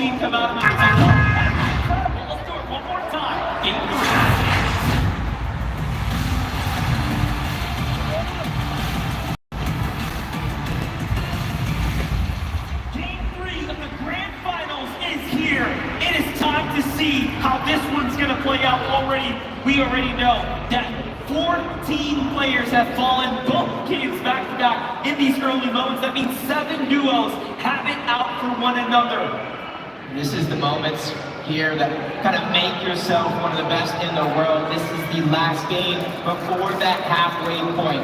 team come out of the Let's do it one more time. Game 3. To see how this one's going to play out we already know that 14 players have fallen both games back to back in these early moments. That means 7 duos have it out for one another. This is the moments here that kind of make yourself one of the best in the world. This is the last game before that halfway point.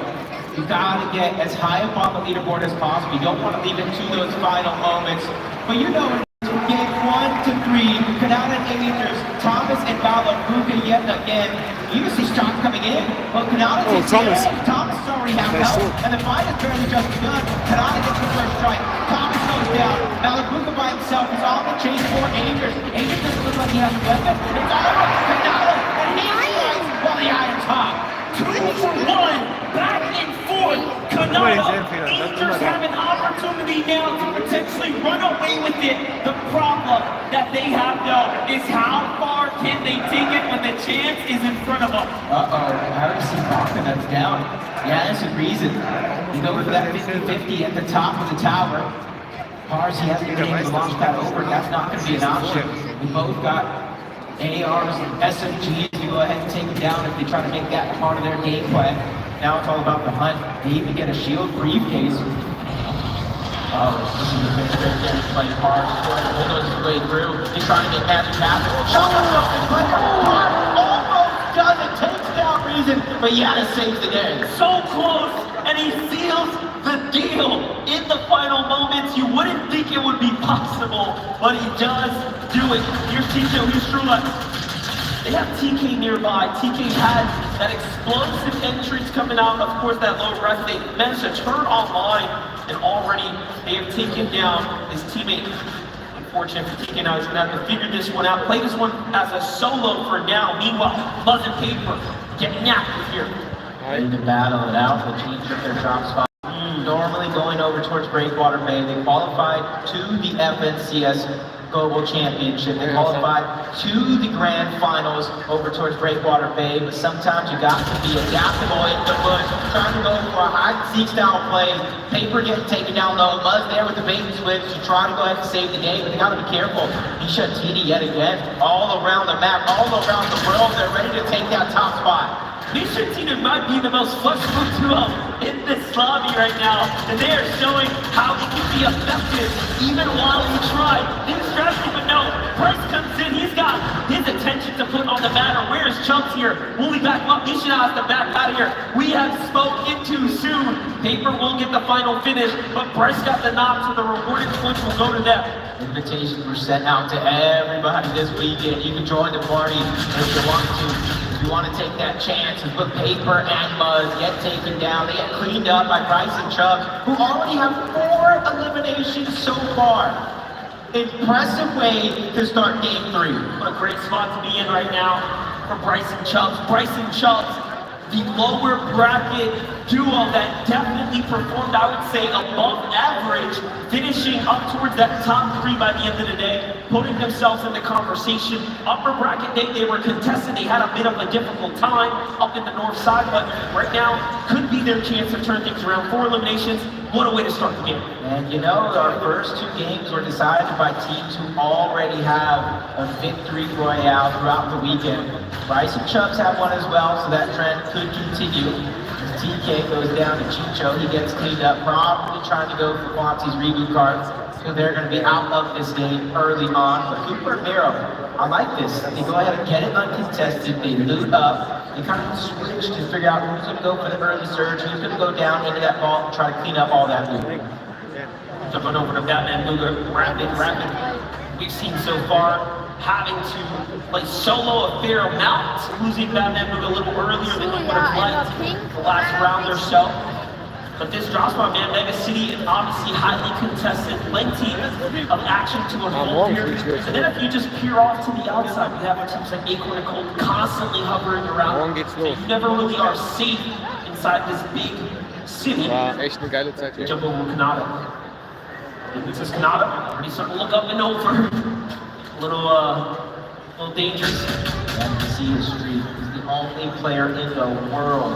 You gotta get as high up on the leaderboard as possible. You don't want to leave it to those final moments. But you know, game 1 to 3, Canada Angels, Thomas and Malabuka yet again. You can see shots coming in, but Canada Thomas already has help, and the fight is barely just begun. Canada gets the first strike. Thomas goes down. Malabuka by himself is on the chase for Angels. Angels doesn't look like he has a weapon. It's all over Canada, and he strikes while the iron's hot. 2-1, back and forth. Canada, Angels have an opportunity now to potentially run away with it. The problem that they have though is how far can they take it when the chance is in front of them. Uh-oh, I already see Baka that's down. Yeah, there's a reason. You go for that 50-50 at the top of the tower. Pars, he hasn't been able to launch that over. That's not going to be an option. We both got ARs, SMGs. You go ahead and take them down if they try to make that part of their game plan. Now it's all about the hunt. They even get a shield briefcase. Oh, this is a big there playing hard. Bulldoze his way through. He's trying to make magic happen. Shot himself in front of hard. Almost doesn't. Takes down Reason, but Yana saves the day. So close, and he seals the deal in the final moments. You wouldn't think it would be possible, but he does do it. Here's Ticho, here's Strula. They have TK nearby. TK had that explosive entrance coming out. Of course, that low rest. They managed to turn online, and already they have taken down his teammate. Unfortunate for TK now. He's going to have to figure this one out. Play this one as a solo for now. Meanwhile, Buzz and Paper getting active here. Ready to battle it out. The team took their drop spot. Normally going over towards Breakwater Bay. They qualified to the FNCS Global Championship. They qualified to the Grand Finals over towards Breakwater Bay, but sometimes you got to be adaptable in the bush, trying to go for a hide-and-seek style play. Paper getting taken down low. Buzz there with the bait and switch to try to go ahead and save the game, but they got to be careful. He shut TD yet again. All around the map, all around the world, they're ready to take that top spot. Misha Tina might be the most flexible duo in this lobby right now, and they are showing how he can be effective even while he tried. New strategy, but no, Bryce comes in, he's got his attention to put on the matter. Where's Chunks here? Will he back up? Misha has to back out of here. We have spoken too soon. Paper will get the final finish, but Bryce got the knock, so the rewarded points will go to them. Invitations were sent out to everybody this weekend. You can join the party if you want to. You want to take that chance and put Paper and Buzz get taken down. They get cleaned up by Bryce and Chubbs, who already have 4 eliminations so far. Impressive way to start game 3. What a great spot to be in right now for Bryce and Chubbs. Bryce and Chubbs, the lower bracket duo that definitely performed, I would say, above average, finishing up towards that top 3 by the end of the day, putting themselves in the conversation. Upper bracket day, they were contested. They had a bit of a difficult time up in the north side, but right now could be their chance to turn things around. 4 eliminations. What a way to start the game. And you know, our first 2 games were decided by teams who already have a victory royale throughout the weekend. Bryce and Chubbs have one as well, so that trend could continue. As TK goes down to Chicho, he gets cleaned up, probably trying to go for Quanti's reboot cards, so they're going to be out of this game early on. But Cooper and Miro, I like this. They go ahead and get it uncontested, they loot up, they kind of switch to figure out who's going to go for the early surge, who's going to go down into that vault and try to clean up all that loot. Jumping over to Batman Luger, rapid. We've seen so far having to play solo a fair amount, losing Batman Luger a little earlier than he would have liked the last round or so. But this drop spot, man, Mega City is obviously highly contested, plenty of action to unfold here. And then if you just peer off to the outside, we have teams like Acorn and Cold constantly hovering around. So you never really are safe inside this big city. War echt eine geile Zeit hier. Jump over Canada. And this is Kanata, already starting to look up and over. A little dangerous. And you see his streak. He's the only player in the world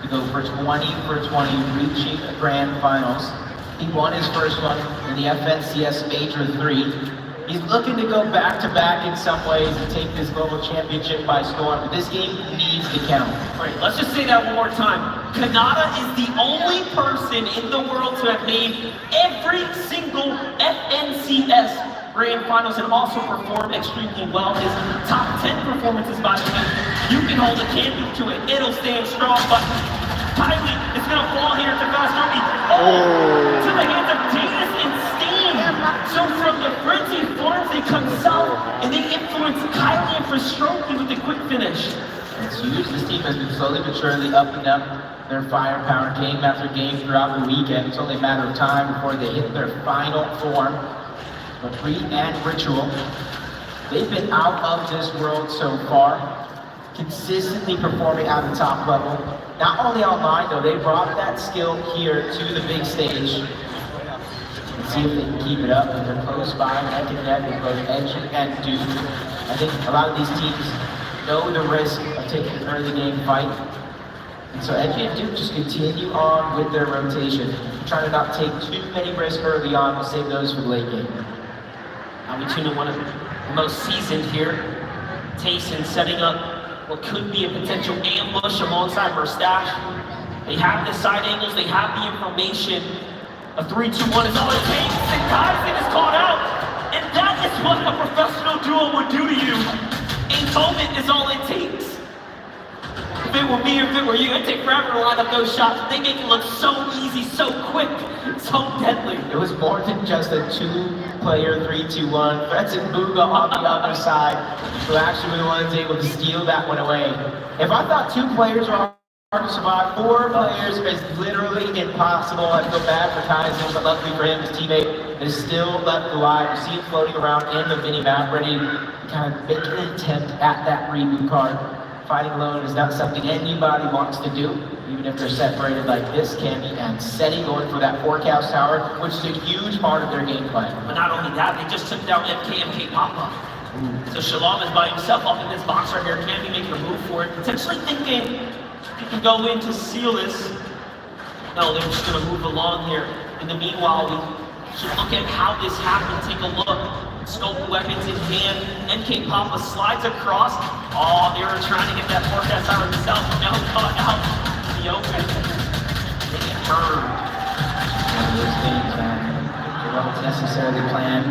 to go for 20 for 20, reaching the grand finals. He won his first one in the FNCS Major 3. He's looking to go back-to-back in some ways and take this global championship by storm, but this game needs to count. All right, let's just say that one more time. Kanata is the only person in the world to have made every single FNCS Grand Finals and also performed extremely well. His top 10 performances, by the way, you can hold a candle to it. It'll stand strong, but Kylie is going to fall here to Fast Army. Oh, to the hands of Davis and Steam. So from the frenzy forms, they come south, and they influence Kylie and Frastroki with a quick finish. It's huge. This team has been slowly but surely upping up their firepower game after game throughout the weekend. It's only a matter of time before they hit their final form. But Reed and Ritual, they've been out of this world so far, consistently performing at the top level. Not only online though, they brought that skill here to the big stage. Let's see if they can keep it up, and they're close by, neck and neck with both Edge and Duke. I think a lot of these teams know the risk of taking an early game fight. And so Edge and Duke just continue on with their rotation, trying to not take too many risks early on, we'll save those for the late game. Now we tune in one of the most seasoned here. Tayson setting up what could be a potential ambush alongside Mustache. They have the side angles, they have the information. A 3-2-1 is all it takes, and Tyson is caught out. And that is what a professional duo would do to you. A moment is all it takes. If it were me or if it were you, it'd take forever to line up those shots. They make it look so easy, so quick, so deadly. It was more than just a two-player 3-2-1. Frets and Booga on the other side, who actually were the ones able to steal that one away. If I thought two players were hard to survive, four players is literally impossible. I feel bad for Tyson, but luckily for him, his teammate is still left alive. You see him floating around in the mini-map, ready to kind of make an attempt at that reboot card. Fighting alone is not something anybody wants to do, even if they're separated like this, Cammy and Seti going for that forecast tower, which is a huge part of their game plan. But not only that, they just took down MK Papa. So Shalom is by himself up in this box right here. Cammy making a move for it, potentially thinking he can go in to seal this. No, they're just going to move along here. In the meanwhile, we should look at how this happened. Take a look. Scope weapons in hand. MK Papa slides across. Oh, they were trying to get that forecast out of himself. Now caught out in the open. They get burned. One of those things that you don't necessarily plan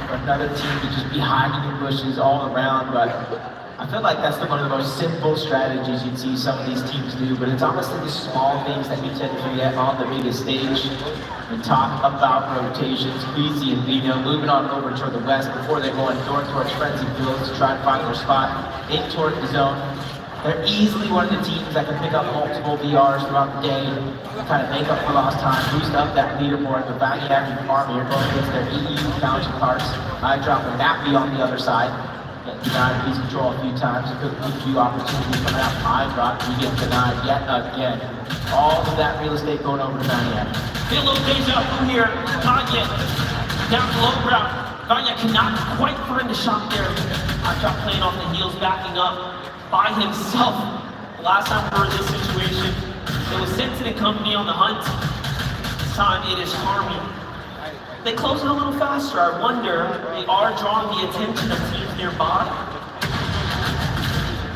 for another team to just be hiding in bushes all around, but I feel like that's one of the most simple strategies you'd see some of these teams do, but it's honestly the small things that we tend to forget on the biggest stage. We talk about rotations, Beezy and Vino moving on over toward the west before they're going north towards Frenzy Fields to try to find their spot in toward the zone. They're easily one of the teams that can pick up multiple VRs throughout the day, kind of make up for lost time, boost up that leaderboard. The Vaniac and Army are going against their EU counterparts. I drop a Nappy on the other side. Get denied piece control a few times, a few opportunities coming out. I drop, we get denied yet again. All of that real estate going over to Vaniac. Feel a little deja vu here. Vanya down low ground. Vanya cannot quite find the shot there. Drop playing off the heels, backing up by himself. The last time we were in this situation, it was Sensen and company on the hunt. This time it is Harmy. They close it a little faster. I wonder, they are drawing the attention of teams nearby.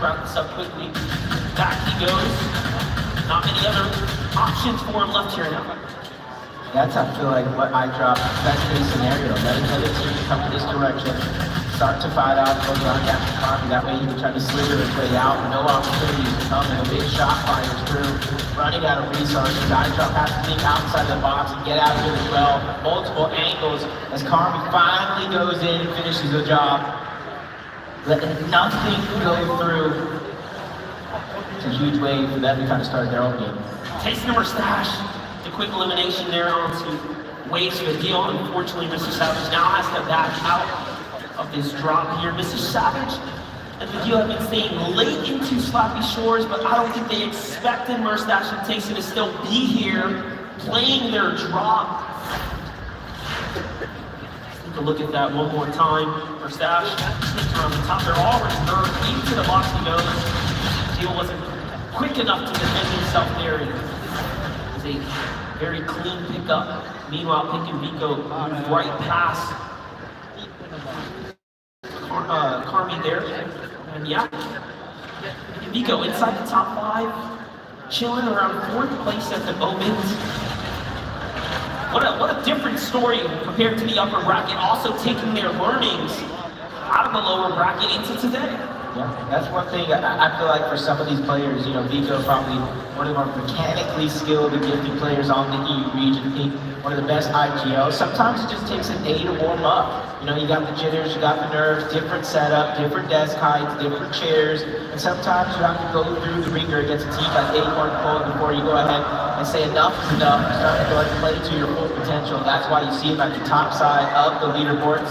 Wrap this up quickly. Back he goes. Not many other options for him left here now. That's, I feel like, what I drop, best case scenario. Let another team come in this direction, start to fight out, go down after Tommy. That way he can try to slither his way out. No opportunities to come, and a big shot fires through. Running out of resources. I drop has to think outside the box and get out of here as well. Multiple angles as Carmi finally goes in and finishes the job. Letting nothing go through. It's a huge way for them to kind of start their own game. Taste number stash. The quick elimination there onto waves for the deal. Unfortunately, Mr. Savage now has to back out of this drop here. Mr. Savage and the deal have been staying late into Slappy Shores, but I don't think they expected Mustache and Tayson to still be here playing their drop. Take a look at that one more time. First dash, around the top. They're all reserved into the box he goes. Deal wasn't quick enough to defend himself there. It was a very clean pickup. Meanwhile, Pick and Vico moved right past Carmi there. And yeah, Vico inside the top 5, chilling around 4th place at the moment. What a different story compared to the upper bracket, also taking their learnings out of the lower bracket into today. Yeah, that's one thing I feel like for some of these players, you know, Vico probably one of the more mechanically skilled and gifted players on the EU region, one of the best IGLs. Sometimes it just takes a day to warm up. You know, you got the jitters, you got the nerves, different setup, different desk heights, different chairs, and sometimes you have to go through the ringer against a team like Acorn Cold before you go ahead and say enough is enough, and start to go ahead and play to your full potential. That's why you see him at the top side of the leaderboards.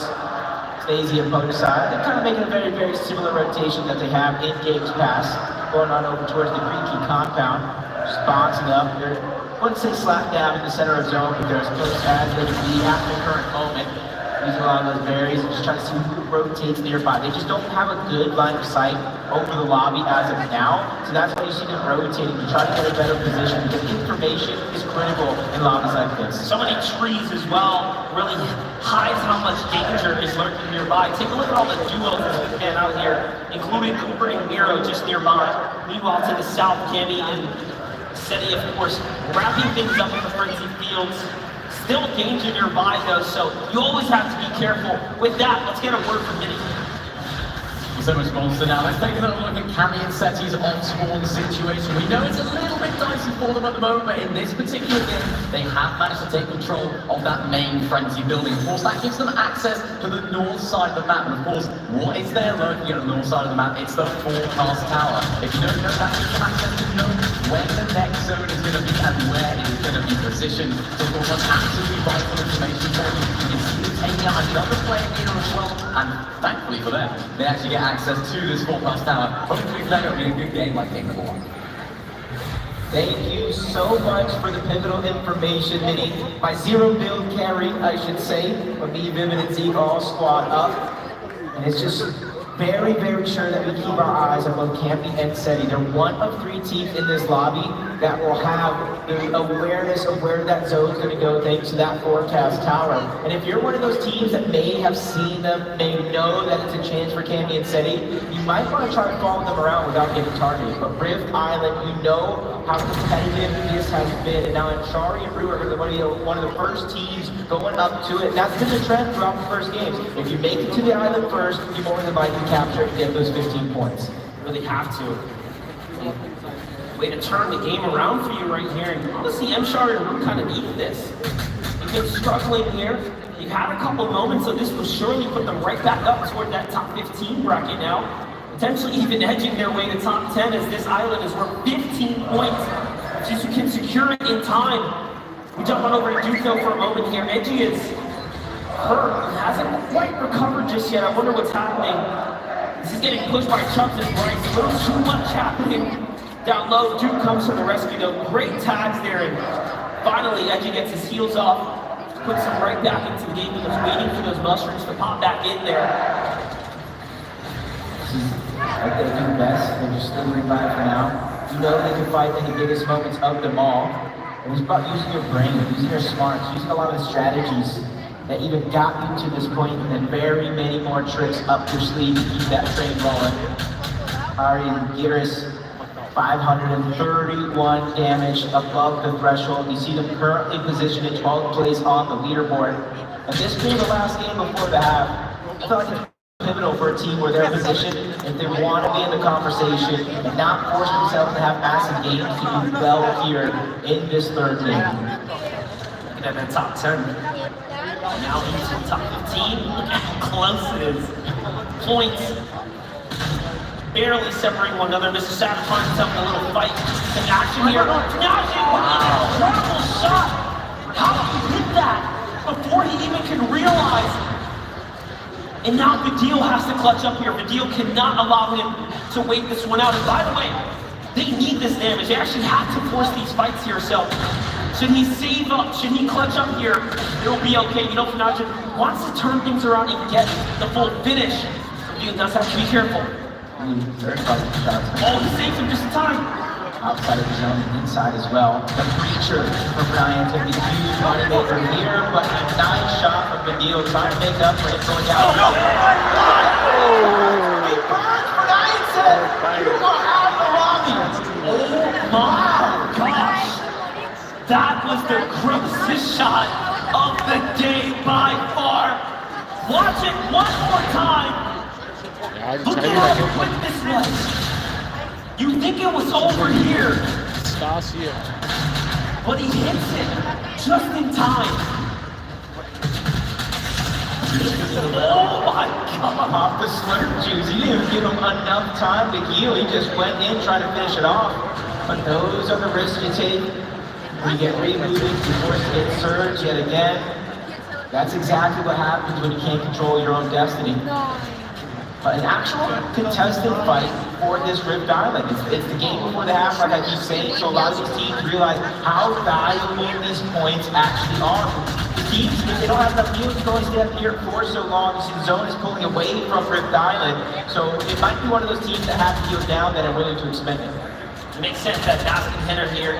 Stays the opponent's side. They're kind of making a very, very similar rotation that they have in Games Pass, going on over towards the Green Key compound, just bouncing up. They're, I wouldn't say slap dab in the center of zone, but they're as close as they can be at the current moment. Using a lot of those berries and just trying to see who rotates nearby. They just don't have a good line of sight over the lobby as of now, so that's why you see them rotating to try to get a better position, because information is critical in lobbies like this. So many trees as well really hides how much danger is lurking nearby. Take a look at all the duos that man out here, including Cooper and Miro just nearby. Meanwhile, to the south, Cammy and Seti, of course, wrapping things up in the frenzy fields. Still danger nearby though, so you always have to be careful. With that, let's get a word from Minnie. So much monster now. Let's take a little look at Cammy and Seti's on-spawn situation. We know it's a little bit dicey for them at the moment, but in this particular game, they have managed to take control of that main frenzy building. Of course, that gives them access to the north side of the map. And of course, what is there lurking at the north side of the map? It's the forecast tower. If you don't know that, you can access to know when the next zone is going to be and where it is going to be positioned. So of course, that's absolutely vital information for you. You can see them taking out another player here as well. And thankfully for them, they actually get access to this forecast tower. Hopefully that will be a good game like game number 1. Thank you so much for the pivotal information, Minnie. My zero build carry, I should say, with me, Vivid, and Zeke all squad up. And it's just very, very sure that we keep our eyes on both Cammy and Seti. They're one of 3 teams in this lobby that will have the awareness of where that zone is going to go thanks to that forecast tower. And if you're one of those teams that may have seen them, may know that it's a chance for Cammy and Seti, you might want to try to follow them around without getting targeted. But Rift Island, you know how competitive this has been. And now Shari and Rue are going to be one of the first teams going up to it. And that's been the trend throughout the first games. If you make it to the island first, you more than likely capture and get those 15 points. Really have to. Way to turn the game around for you right here. And honestly, M-Shard and Rue kind of needed this. You've been struggling here. You've had a couple moments, so this will surely put them right back up toward that top 15 bracket now. Potentially even edging their way to top 10, as this island is worth 15 points. Just you can secure it in time. We jump on over to Duco for a moment here. Edgy is hurt, hasn't quite recovered just yet. I wonder what's happening. This is getting pushed by Chumps and Bryce. A little too much happening down low. Duke comes to the rescue though. Great tags there, and finally Edgy gets his heels off. Puts him right back into the game. He was waiting for those mushrooms to pop back in there. Like they do best, they're just slithering by for now. You know they can fight in the biggest moments of them all. And it's about using your brain, using your smarts, using a lot of the strategies that even got you to this point, and then very many more tricks up your sleeve to keep that train rolling. Ari and Giris, 531 damage above the threshold. You see them currently positioned in 12th place on the leaderboard. And this being the last game before the half, I feel like it's pivotal for a team where they're positioned, if they want to be in the conversation and not force themselves to have massive games, to do well here in this third game. Looking at that top 10. Now into the top 15. Look at how close it is. Points barely separating one another. Mr. Savage finds himself in a little fight. Some action here. Najee, incredible shot! How did he hit that before he even can realize? And now Vidil has to clutch up here. Vidil cannot allow him to wait this one out. And by the way, they need this damage. They actually have to force these fights here. So should he save up? Should he clutch up here? It'll be okay. You know, Najee wants to turn things around and get the full finish. He does have to be careful. Very positive shots. Oh, he saves him just in time. Outside of the zone and inside as well. The Preacher from Ryan took the huge moneymaker here, but a nice shot from Badil trying to make up for it going down. Oh, no! He burns for Ryan said, "You are out of the lobby." Oh my gosh! That was the grossest shot of the day by far. Watch it one more time. Look at how quick this was. You think it was over here, but he hits it just in time. Oh my God! Off the slurp juice. He didn't even give him enough time to heal. He just went in trying to finish it off. But those are the risks you take. When you get rebooted, you're forced to get surged yet again. That's exactly what happens when you can't control your own destiny. An actual contested fight for this Rift Island. It's the game before the half, like I keep saying, so a lot of these teams realize how valuable these points actually are. The teams, if they don't have enough heals, you can only stay up here for so long. You see the zone is pulling away from Rift Island, so it might be one of those teams that have to heal down that are willing to expend it. It makes sense that that's contender here,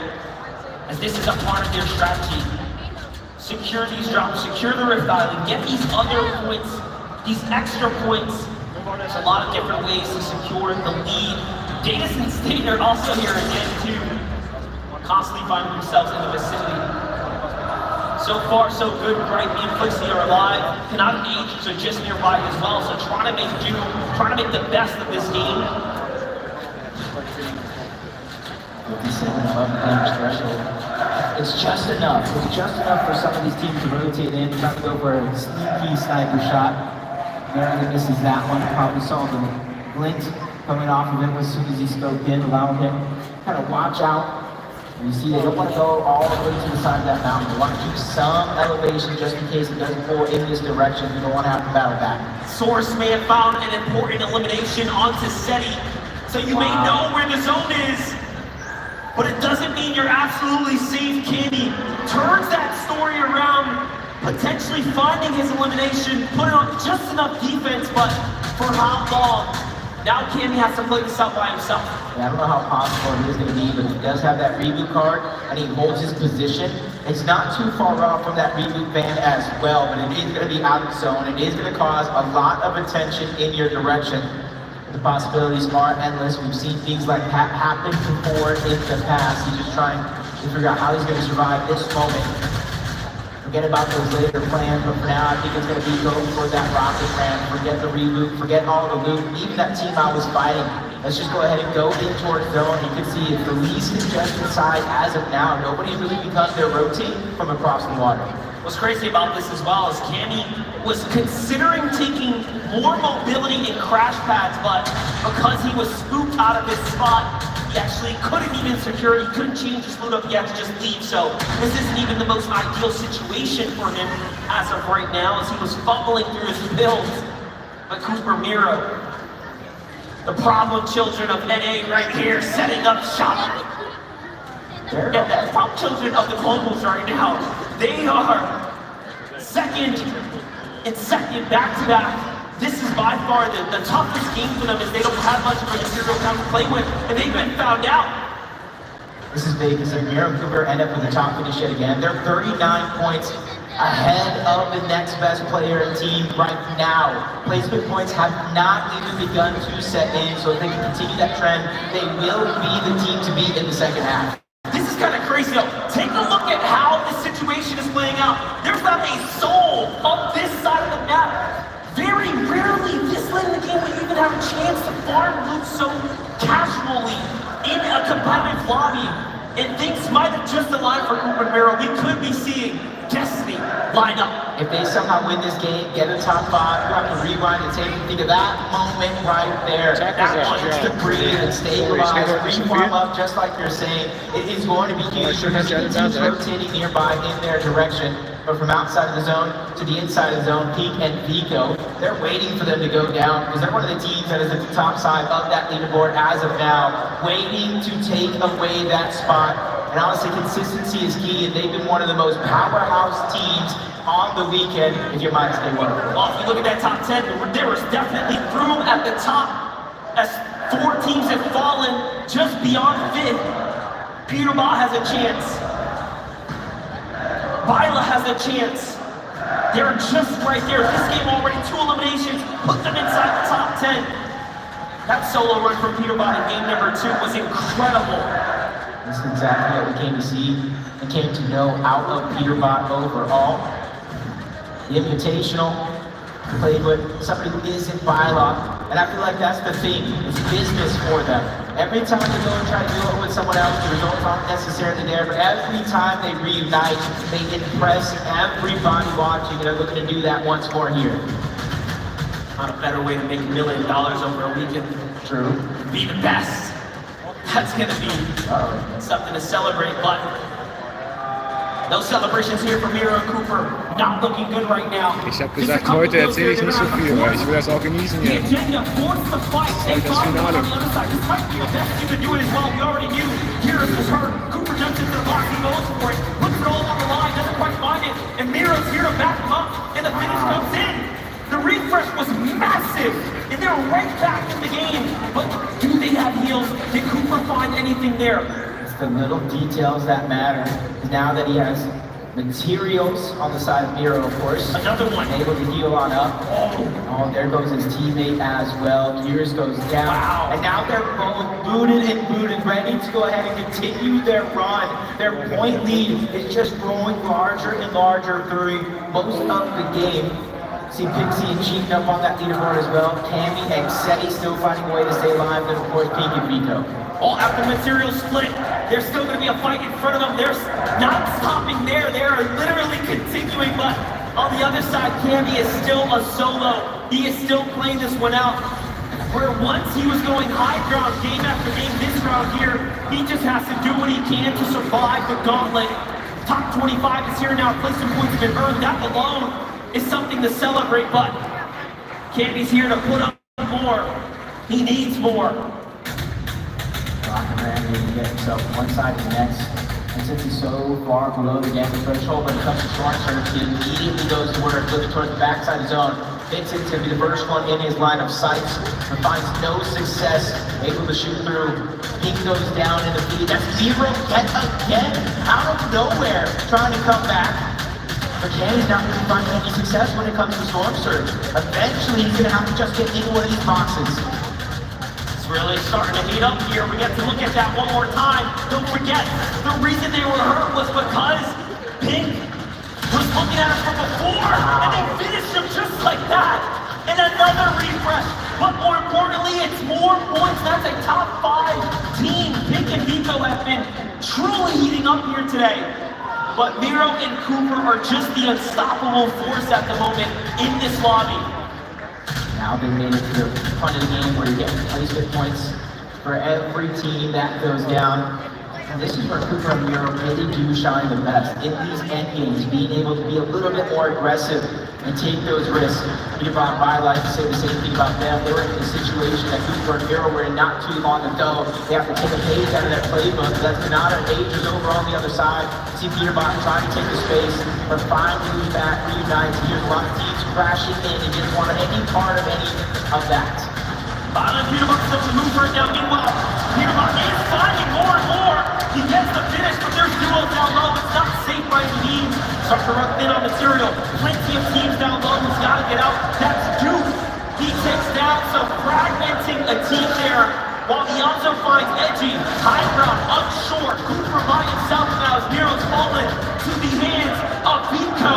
as this is a part of their strategy. Secure these drops, secure the Rift Island, get these other points, these extra points. There's a lot of different ways to secure the lead. Davison State are also here again too, constantly finding themselves in the vicinity. So far, so good. Bright and Flixie are alive. Cannot Ages are just nearby as well. So trying to make do, trying to make the best of this game. 57 above the damage threshold. It's just enough. It's just enough for some of these teams to rotate in, try to go for a sneaky sniper shot. Narrowly misses that one. Probably saw the glint coming off of him as soon as he scoped in, allowing him kind of watch out. And you see they don't want to go all the way to the side of that mountain. They want to keep some elevation just in case it doesn't pull in this direction. You don't want to have to battle back. Source may have found an important elimination onto SETI, so you may know where the zone is, but it doesn't mean you're absolutely safe. Candy turns that story around, potentially finding his elimination, putting on just enough defense, but for how long? Now Candy has to play this out by himself. Yeah, I don't know how possible it is going to be, but he does have that reboot card, and he holds his position. It's not too far off from that reboot ban as well, but it is going to be out of zone. It is going to cause a lot of attention in your direction. The possibilities are endless. We've seen things like that happen before in the past. He's just trying to figure out how he's going to survive this moment. Forget about those later plans, but for now, I think it's going to be going for that rocket ramp. Forget the reboot, forget all the loot, even that team I was fighting. Let's just go ahead and go in towards zone. You can see it's the least congested side as of now. Nobody's really begun their rotate from across the water. What's crazy about this as well is Candy was considering taking more mobility in crash pads, but because he was spooked out of his spot, he actually couldn't even secure it. He couldn't change his loot up. He had to just leave. So this isn't even the most ideal situation for him as of right now, as he was fumbling through his builds. But Cooper Miro, the problem children of NA right here, setting up shop. And the top children of the globals right now, they are second and second back to back. This is by far the toughest game for them, as they don't have much of a material time to play with, and they've been found out. This is big, because Miro and Cooper end up with the top finish yet again. They're 39 points ahead of the next best player and team right now. Placement points have not even begun to set in, so if they can continue that trend, they will be the team to beat in the second half. This is kind of crazy though. Take a look at how the situation is playing out. There's not a soul on this side of the map. Very rarely this late in the game will you even have a chance to farm loot so casually in a competitive lobby. And things might have just aligned for Cooper Miro. We could be seeing Destiny line up. If they somehow win this game, get a top 5, you have to rewind and take and think of that moment right there. That chance to breathe and stabilize, reform up just like you're saying. It is going to be huge because the teams rotating nearby in their direction. But from outside of the zone to the inside of the zone, Peak and Vico, they're waiting for them to go down because they're one of the teams that is at the top side of that leaderboard as of now, waiting to take away that spot. And honestly, consistency is key, and they've been one of the most powerhouse teams on the weekend, if your minds stay well. Well, if you look at that top 10, there was definitely room at the top as 4 teams have fallen just beyond 5th. Peterborough has a chance. Bila has a chance. They're just right there. This game already 2 eliminations, put them inside the top 10. That solo run from Peterborough in game number 2 was incredible. This is exactly what we came to see and came to know out of Peterborough overall. The Invitational played with somebody who isn't Bila, and I feel like that's the thing. It's business for them. Every time they go and try to do it with someone else, the results aren't necessarily there, but every time they reunite, they impress everybody watching, and they're looking to do that once more here. Not a better way to make $1 million over a weekend. True. Be the best. That's gonna be something to celebrate, but no celebrations here for Miro and Cooper. Not looking good right now. Ich habe gesagt, heute erzähle ich nicht so viel, weil ich will das auch genießen The jetzt. agenda forced the fight. They Das fought on Finale. the other side. This might be the best you can do it as well. We already knew. Harris was hurt. Cooper jumps into the box. He goes for it. Puts it all on the line. Doesn't quite find it. And Miro's here to back him up. And the finish comes in. The refresh was massive. And they're right back in the game. But do they have heals? Did Cooper find anything there? It's the little details that matter. Now that he has materials on the side of Miro, of course. Another one. Able to heal on up. Oh, there goes his teammate as well. Gears goes down. Wow. And now they're both booted, ready to go ahead and continue their run. Their point lead is just growing larger and larger through most of the game. See Pixie and Cheating up on that leaderboard as well. Cammy and Seti still finding a way to stay alive. Then of course Pink and Vito. Oh, after material split, there's still going to be a fight in front of them. They're not stopping there. They are literally continuing, but on the other side, Cammy is still a solo. He is still playing this one out. Where once he was going high ground game after game, this round here, he just has to do what he can to survive the gauntlet. Top 25 is here now. Place some points have been earned. That alone is something to celebrate, but Cammy's here to put up more. He needs more. Rock and Randy to get himself one side to the next. And since he's so far below the damage threshold when it comes to short serves, he immediately goes to work, looking towards the backside of his own. Vincent's gonna be the first one in his line of sights, but finds no success, able to shoot through. Pink goes down in the feed. That's Zero yet again, out of nowhere, trying to come back. But Kenny's not really finding any success when it comes to Storm Surge. Eventually, he's gonna have to just get into one of these boxes. Really starting to heat up here. We get to look at that one more time. Don't forget, the reason they were hurt was because Pink was looking at it from before, and they finished him just like that. And another refresh. But more importantly, it's more points. That's a top 5 team. Pink and Nico have been truly heating up here today. But Miro and Cooper are just the unstoppable force at the moment in this lobby. Now they made it to the front of the game where you get replacement points for every team that goes down. And this is where Cooper and Miro really do shine the best. In these end games, being able to be a little bit more aggressive and take those risks. Peterborough by life to say the same thing about them. They were in a situation that Cooper and Miro were in not too long ago. They have to take a page out of their playbook. That's Canada ages over on the other side. See Peterborough trying to take the space, but finally back reunites. Here's a lot of teams crashing in and didn't want any part of any of that. Violent Peterborough still to move right now. Meanwhile, Peterborough is finding more and more. He gets the finish, but there's duos down low. It's not safe by any means. Starts to run thin on material. Plenty of teams down low who's got to get out. That's Duke. He takes down, so fragmenting a team there. While he also finds Edgy, high ground, up short. Cooper by himself now as Miro's fallen to the hands of Vico.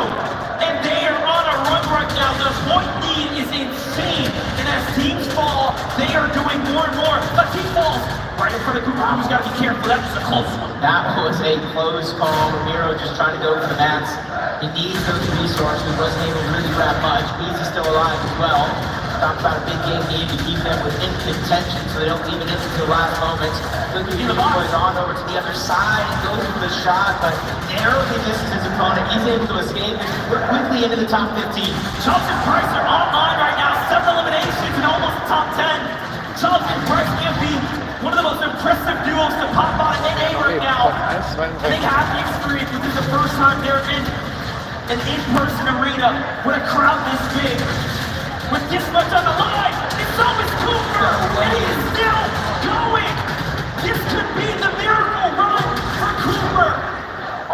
And they are on a run right now. The point lead is insane. And as teams fall, they are doing more and more. But he falls right in front of Cooper. Cooper's got to be careful. That was a close one. That was a close call. Miro just trying to go for the mats. He needs those resources. He wasn't able to really grab much. Beezy's still alive as well. Talk about a big game need to keep them within contention so they don't leave it into the last moments. Looking at the boys on over to the other side and goes for the shot, but narrowly misses his opponent. He's able to escape and we're quickly into the top 15. Chubbs and Price are online right now. 7 eliminations and almost top 10. Chubbs and Price can be one of the most impressive duos to pop on NA right now. first time they're in an in-person arena with a crowd this big, with this much on the line. And so is Cooper, and he is still going. This could be the miracle run for Cooper.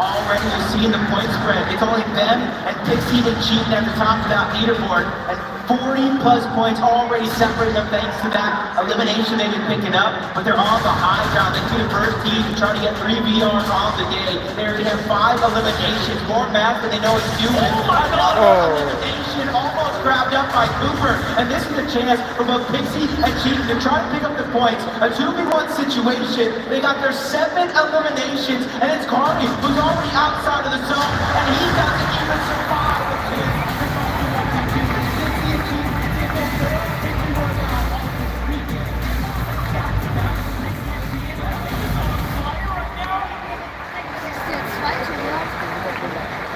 Already you're seeing the point spread. It's only them and Pixie and Cheating at the top of that leaderboard. And 40 plus points already separating them thanks to that elimination they've been picking up. But they're on the high ground. They do the first team to try to get 3 VRs on the day. They're going to have 5 eliminations, more math than they know what to do with. Elimination almost grabbed up by Cooper. And this is a chance for both Pixie and Cheating to try to pick up the points. A 2v1 situation. They got their 7 eliminations, and it's Carney who's already outside of the zone, and he doesn't even survive.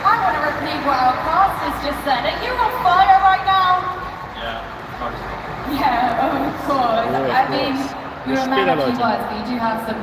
I want to repeat what our casters just said. Are you on fire right now? Yeah, of course. Yeah, of course. I mean, you're a man of few words, but you do have some